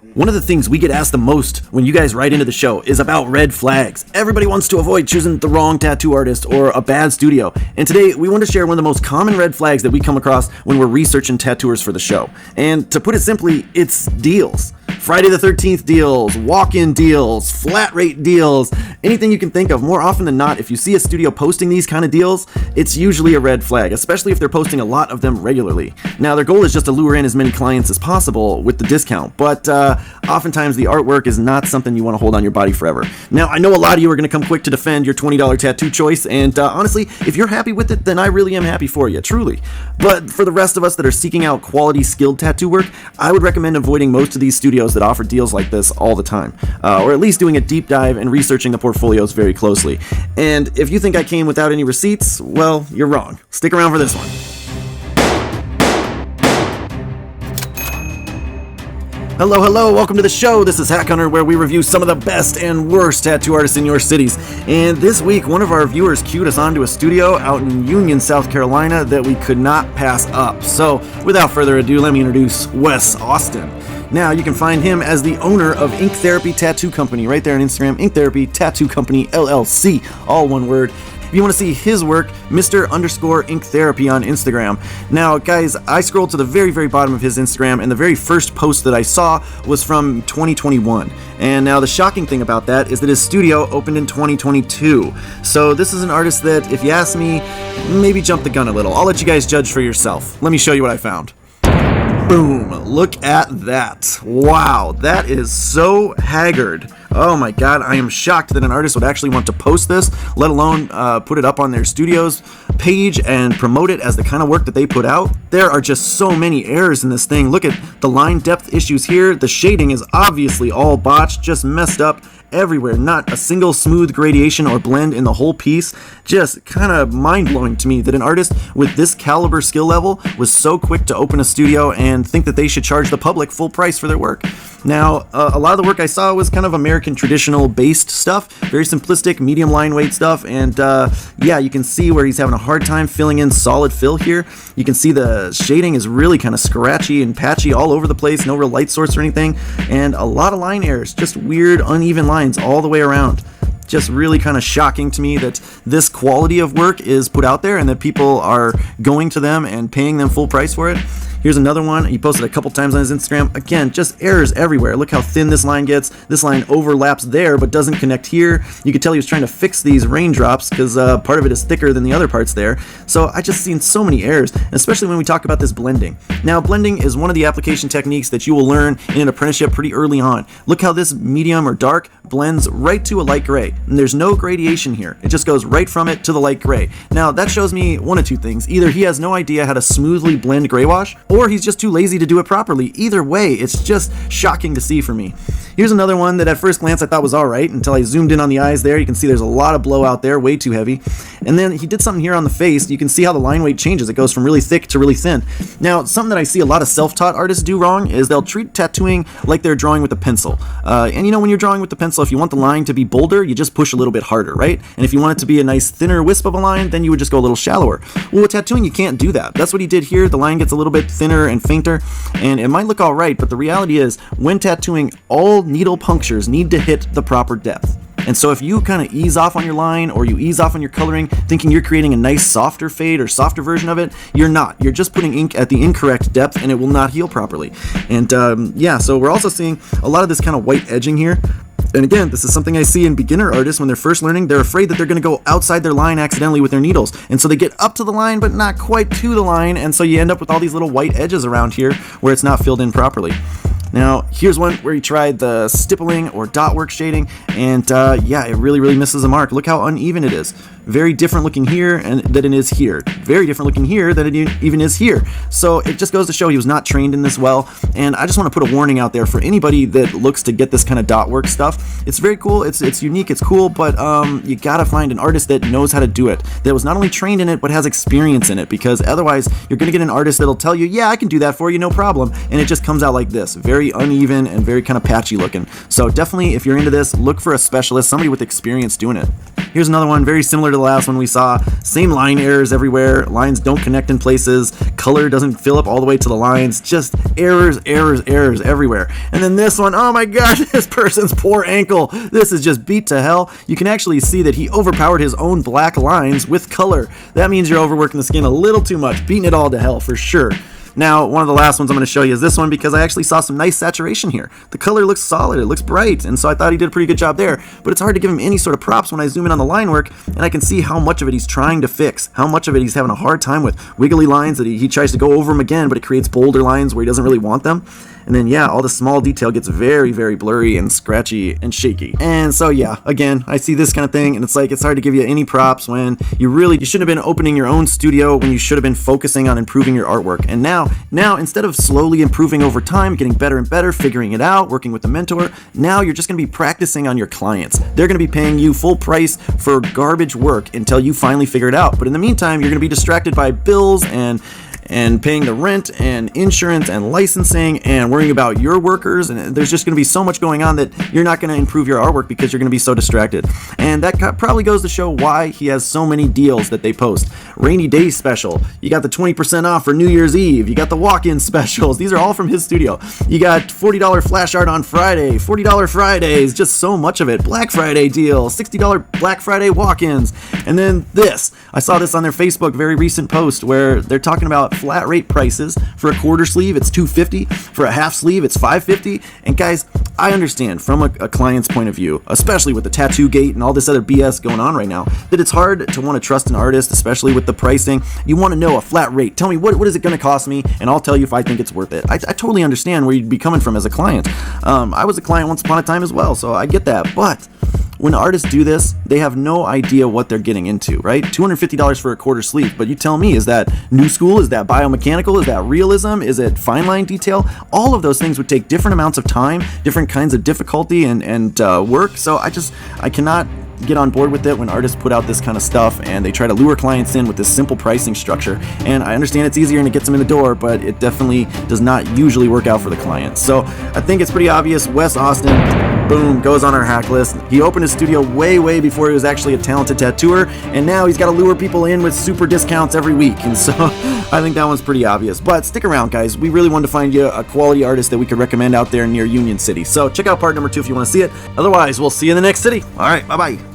One of the things we get asked the most when you guys write into the show is about red flags. Everybody wants to avoid choosing the wrong tattoo artist or a bad studio. And today we want to share one of the most common red flags that we come across when we're researching tattooers for the show. And to put it simply, it's deals. Friday the 13th deals, walk-in deals, flat rate deals, anything you can think of. More often than not, if you see a studio posting these kind of deals, it's usually a red flag, especially if they're posting a lot of them regularly. Now, their goal is just to lure in as many clients as possible with the discount, but oftentimes the artwork is not something you want to hold on your body forever. Now, I know a lot of you are going to come quick to defend your $20 tattoo choice, and honestly, if you're happy with it, then I really am happy for you, truly. But for the rest of us that are seeking out quality, skilled tattoo work, I would recommend avoiding most of these studios that offer deals like this all the time, or at least doing a deep dive and researching the portfolios very closely. And if you think I came without any receipts, well, you're wrong. Stick around for this one. Hello, welcome to the show. This is HackHunter, where we review some of the best and worst tattoo artists in your cities. And this week, one of our viewers cued us onto a studio out in Union, South Carolina that we could not pass up. So, without further ado, let me introduce Wes Austin. Now, you can find him as the owner of Ink Therapy Tattoo Company, right there on Instagram, Ink Therapy Tattoo Company, LLC, all one word. If you want to see his work, Mr_Ink Therapy on Instagram. Now, guys, I scrolled to the very, very bottom of his Instagram, and the very first post that I saw was from 2021. And now the shocking thing about that is that his studio opened in 2022. So this is an artist that, if you ask me, maybe jump the gun a little. I'll let you guys judge for yourself. Let me show you what I found. Boom! Look at that. Wow, that is so haggard. Oh my god, I am shocked that an artist would actually want to post this, let alone put it up on their studio's page and promote it as the kind of work that they put out. There are just so many errors in this thing. Look at the line depth issues here. The shading is obviously all botched, just messed up everywhere. Not a single smooth gradation or blend in the whole piece. Just kind of mind-blowing to me that an artist with this caliber skill level was so quick to open a studio and think that they should charge the public full price for their work. Now, a lot of the work I saw was kind of American traditional based stuff, very simplistic, medium line weight stuff, and yeah, you can see where he's having a hard time filling in solid fill here. You can see the shading is really kind of scratchy and patchy all over the place, no real light source or anything, and a lot of line errors, just weird, uneven lines all the way around. Just really kind of shocking to me that this quality of work is put out there and that people are going to them and paying them full price for it. Here's another one. He posted a couple times on his Instagram. Again, just errors everywhere. Look how thin this line gets. This line overlaps there but doesn't connect here. You could tell he was trying to fix these raindrops because part of it is thicker than the other parts there. So I just seen so many errors, especially when we talk about this blending. Now, blending is one of the application techniques that you will learn in an apprenticeship pretty early on. Look how this medium or dark blends right to a light gray. And there's no gradation here. It just goes right from it to the light gray. Now, that shows me one of two things. Either he has no idea how to smoothly blend gray wash, or he's just too lazy to do it properly. Either way, it's just shocking to see for me. Here's another one that at first glance I thought was alright until I zoomed in on the eyes there. You can see there's a lot of blowout there, way too heavy. And then he did something here on the face. You can see how the line weight changes. It goes from really thick to really thin. Now, something that I see a lot of self-taught artists do wrong is they'll treat tattooing like they're drawing with a pencil. And you know, when you're drawing with the pencil, if you want the line to be bolder, you just push a little bit harder, right? And if you want it to be a nice thinner wisp of a line, then you would just go a little shallower. Well, with tattooing, you can't do that. That's what he did here. The line gets a little bit thinner and fainter, and it might look all right, but the reality is, when tattooing, all needle punctures need to hit the proper depth. And so if you kind of ease off on your line or you ease off on your coloring thinking you're creating a nice softer fade or softer version of it, you're not. You're just putting ink at the incorrect depth and it will not heal properly. And yeah, so we're also seeing a lot of this kind of white edging here. And again, this is something I see in beginner artists when they're first learning. They're afraid that they're going to go outside their line accidentally with their needles. And so they get up to the line, but not quite to the line. And so you end up with all these little white edges around here where it's not filled in properly. Now, here's one where he tried the stippling or dot work shading, and yeah, it really, really misses the mark. Look how uneven it is. Very different looking here than it is here. Very different looking here than it even is here. So it just goes to show he was not trained in this well, and I just want to put a warning out there for anybody that looks to get this kind of dot work stuff. It's very cool, it's unique, it's cool, but you gotta find an artist that knows how to do it, that was not only trained in it, but has experience in it, because otherwise you're gonna get an artist that'll tell you, yeah, I can do that for you, no problem, and it just comes out like this, very uneven and very kind of patchy looking. So definitely, if you're into this, look for a specialist, somebody with experience doing it. Here's another one very similar to the last one we saw. Same line errors everywhere. Lines don't connect in places. Color doesn't fill up all the way to the lines. Just errors everywhere. And then this one, oh my gosh, this person's poor ankle. This is just beat to hell. You can actually see that he overpowered his own black lines with color. That means you're overworking the skin a little too much, beating it all to hell for sure. Now, one of the last ones I'm going to show you is this one because I actually saw some nice saturation here. The color looks solid, it looks bright, and so I thought he did a pretty good job there, but it's hard to give him any sort of props when I zoom in on the line work, and I can see how much of it he's trying to fix, how much of it he's having a hard time with. Wiggly lines that he tries to go over them again, but it creates bolder lines where he doesn't really want them. And then, yeah, all the small detail gets very, very blurry and scratchy and shaky. And so, yeah, again, I see this kind of thing, and it's like it's hard to give you any props when you shouldn't have been opening your own studio when you should have been focusing on improving your artwork. And now, instead of slowly improving over time, getting better and better, figuring it out, working with a mentor, now you're just going to be practicing on your clients. They're going to be paying you full price for garbage work until you finally figure it out. But in the meantime, you're going to be distracted by bills and paying the rent and insurance and licensing and worrying about your workers, and there's just going to be so much going on that you're not going to improve your artwork because you're going to be so distracted. And that probably goes to show why he has so many deals that they post. Rainy day special, you got the 20% off for New Year's Eve, you got the walk-in specials, these are all from his studio. You got $40 flash art on Friday, $40 Fridays, just so much of it. Black Friday deal, $60 Black Friday walk-ins. And then this, I saw this on their Facebook very recent post where they're talking about flat rate prices. For a quarter sleeve it's $250, for a half sleeve it's $550. And guys, I understand from a client's point of view, especially with the tattoo gate and all this other BS going on right now, that it's hard to want to trust an artist, especially with the pricing. You want to know a flat rate. Tell me what is it going to cost me, and I'll tell you if I think it's worth it. I totally understand where you'd be coming from as a client. I was a client once upon a time as well, so I get that. But when artists do this, they have no idea what they're getting into, right? $250 for a quarter sleeve, but you tell me, is that new school? Is that biomechanical? Is that realism? Is it fine line detail? All of those things would take different amounts of time, different kinds of difficulty and work. So I cannot get on board with it when artists put out this kind of stuff and they try to lure clients in with this simple pricing structure. And I understand it's easier and it gets them in the door, but it definitely does not usually work out for the clients. So I think it's pretty obvious. Wes Austin, boom, goes on our hack list. He opened his studio way before he was actually a talented tattooer, and now he's got to lure people in with super discounts every week. And so I think that one's pretty obvious. But stick around, guys. We really wanted to find you a quality artist that we could recommend out there near Union City. So check out part number 2 if you want to see it. Otherwise, we'll see you in the next city. All right, bye-bye.